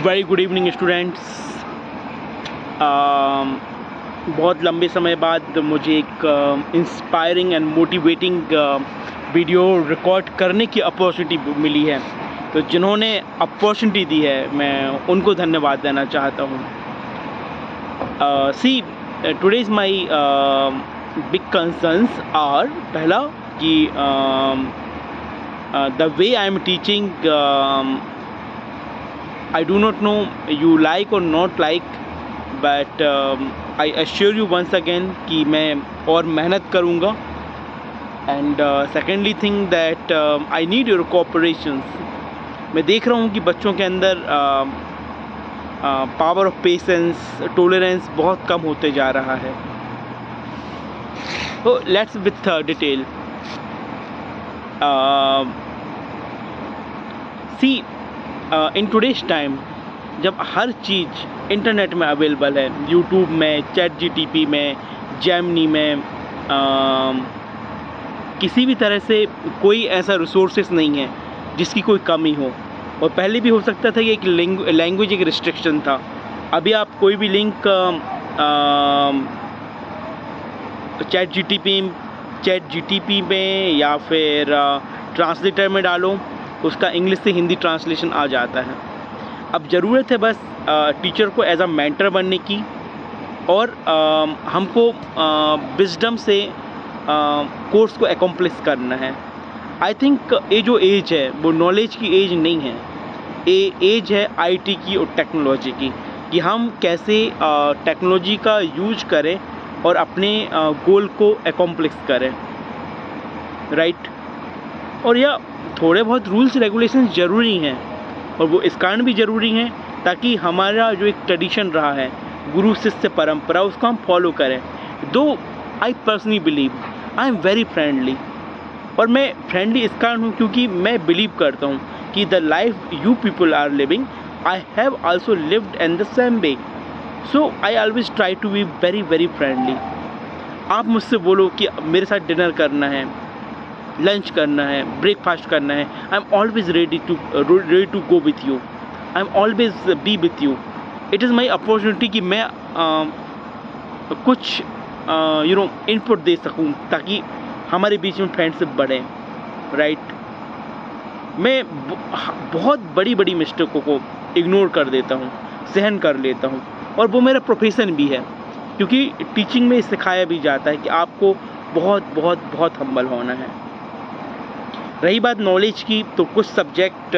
Very good evening students. बहुत लंबे समय बाद मुझे एक inspiring and motivating video record करने की अपॉर्चुनिटी मिली है। तो जिन्होंने अपॉर्चुनिटी दी है मैं उनको धन्यवाद देना चाहता हूँ। See today is my big concerns are पहला कि the way I am teaching I do not know you like or not like, but I assure you once again कि मैं और मेहनत करूँगा। And secondly thing that I need your cooperations। मैं देख रहा हूँ कि बच्चों के अंदर पावर ऑफ पेशेंस, टॉलरेंस बहुत कम होते जा रहा है। तो let's with detail. See in today's time जब हर चीज़ इंटरनेट में अवेलेबल है, यूट्यूब में, चैट जीटीपी में, जेमिनी में, किसी भी तरह से कोई ऐसा रिसोर्सेस नहीं है जिसकी कोई कमी हो। और पहले भी हो सकता था कि एक लैंग्वेज एक रिस्ट्रिक्शन था। अभी आप कोई भी लिंक चैट जीटीपी में या फिर ट्रांसलेटर में डालो, उसका इंग्लिश से हिंदी ट्रांसलेशन आ जाता है। अब ज़रूरत है बस टीचर को एज अ मेंटर बनने की, और हमको विजडम से कोर्स को एकम्प्लिश करना है। आई थिंक ये जो एज है वो नॉलेज की एज नहीं है, ये एज है आईटी की और टेक्नोलॉजी की, कि हम कैसे टेक्नोलॉजी का यूज करें और अपने गोल को एकम्प्लिश करें, राइट। और यह थोड़े बहुत रूल्स रेगुलेशंस ज़रूरी हैं, और वो इस कारण भी ज़रूरी हैं ताकि हमारा जो एक ट्रेडिशन रहा है, गुरु शिष्य परंपरा, उसको हम फॉलो करें। दो I personally believe I am very friendly, और मैं फ्रेंडली इस कारण हूँ क्योंकि मैं बिलीव करता हूँ कि the life you people are living I have also lived in the same way. So I always try to be very very friendly. आप मुझसे बोलो कि मेरे साथ डिनर करना है, लंच करना है, ब्रेकफास्ट करना है, I am always ready to go with you, I am always be with you. It is my opportunity कि मैं कुछ इनपुट दे सकूं ताकि हमारे बीच में फ्रेंडशिप बढ़े, राइट। मैं बहुत बड़ी बड़ी मिस्टेकों को इग्नोर कर देता हूँ, सहन कर लेता हूँ, और वो मेरा प्रोफेशन भी है, क्योंकि टीचिंग में सिखाया भी जाता है कि आपको बहुत बहुत बहुत हम्बल होना है। रही बात नॉलेज की, तो कुछ सब्जेक्ट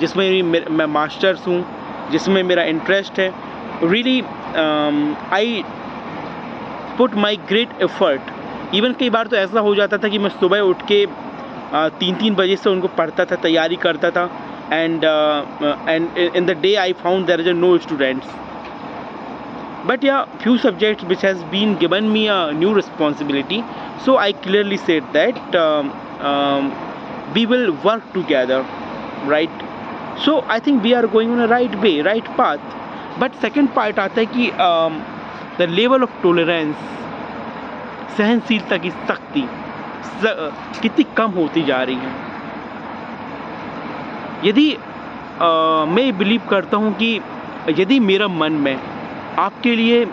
जिसमें मैं मास्टर्स हूँ, जिसमें मेरा इंटरेस्ट है, really I put my great effort. Even कई बार तो ऐसा हो जाता था कि मैं सुबह उठ के 3-3 बजे से उनको पढ़ता था, तैयारी करता था, and in the day I found there is no students, but yeah, few subjects which has been given me a new responsibility, so I clearly said that we will work together, right? So I think we are going on a right way, right path. But second part आता है कि the level of tolerance, सहनशीलता की शक्ति कितनी कम होती जा रही है। यदि मैं बिलीव करता हूँ कि यदि मेरा मन में आपके लिए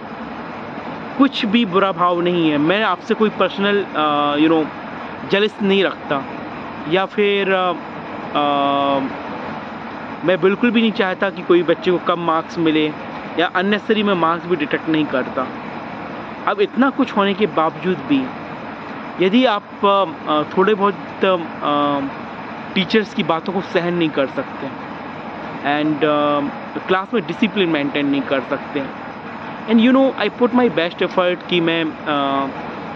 कुछ भी बुरा भाव नहीं है, मैं आपसे कोई पर्सनल जलिस नहीं रखता, या फिर मैं बिल्कुल भी नहीं चाहता कि कोई बच्चे को कम मार्क्स मिले, या अननेसेसरी मैं मार्क्स भी डिटेक्ट नहीं करता। अब इतना कुछ होने के बावजूद भी यदि आप थोड़े बहुत टीचर्स की बातों को सहन नहीं कर सकते, एंड क्लास में डिसिप्लिन मेंटेन नहीं कर सकते, and I put my best effort कि मैं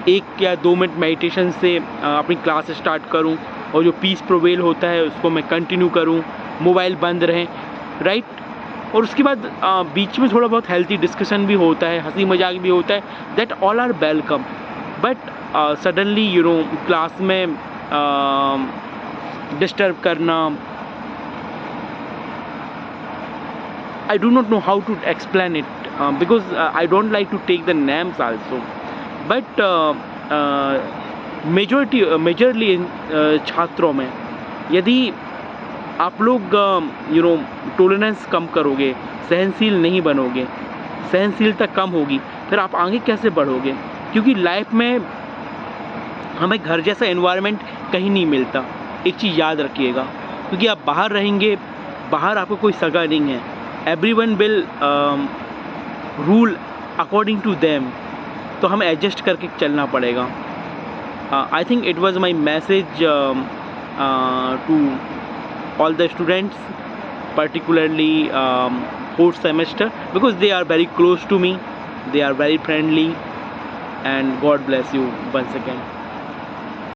1 या 2 मिनट मेडिटेशन से अपनी क्लास स्टार्ट करूं, और जो पीस प्रोवेल होता है उसको मैं कंटिन्यू करूं, मोबाइल बंद रहें, राइट। और उसके बाद बीच में थोड़ा बहुत हेल्थी डिस्कशन भी होता है, हंसी मजाक भी होता है, that all are welcome. But suddenly class में डिस्टर्ब करना, I do not know how to explain it because I don't like to take the names also, but majorly छात्रों में यदि आप लोग टॉलरेंस कम करोगे, सहनशील नहीं बनोगे, सहनशीलता कम होगी, फिर आप आगे कैसे बढ़ोगे? क्योंकि लाइफ में हमें घर जैसा एनवायरनमेंट कहीं नहीं मिलता। एक चीज़ याद रखिएगा, क्योंकि आप बाहर रहेंगे, बाहर आपको कोई सगा नहीं है। Everyone will rule according to them, तो हमें एडजस्ट करके चलना पड़ेगा। I think it was my message to all the students, particularly fourth semester, because they are very close to me, they are very friendly, and God bless you once again.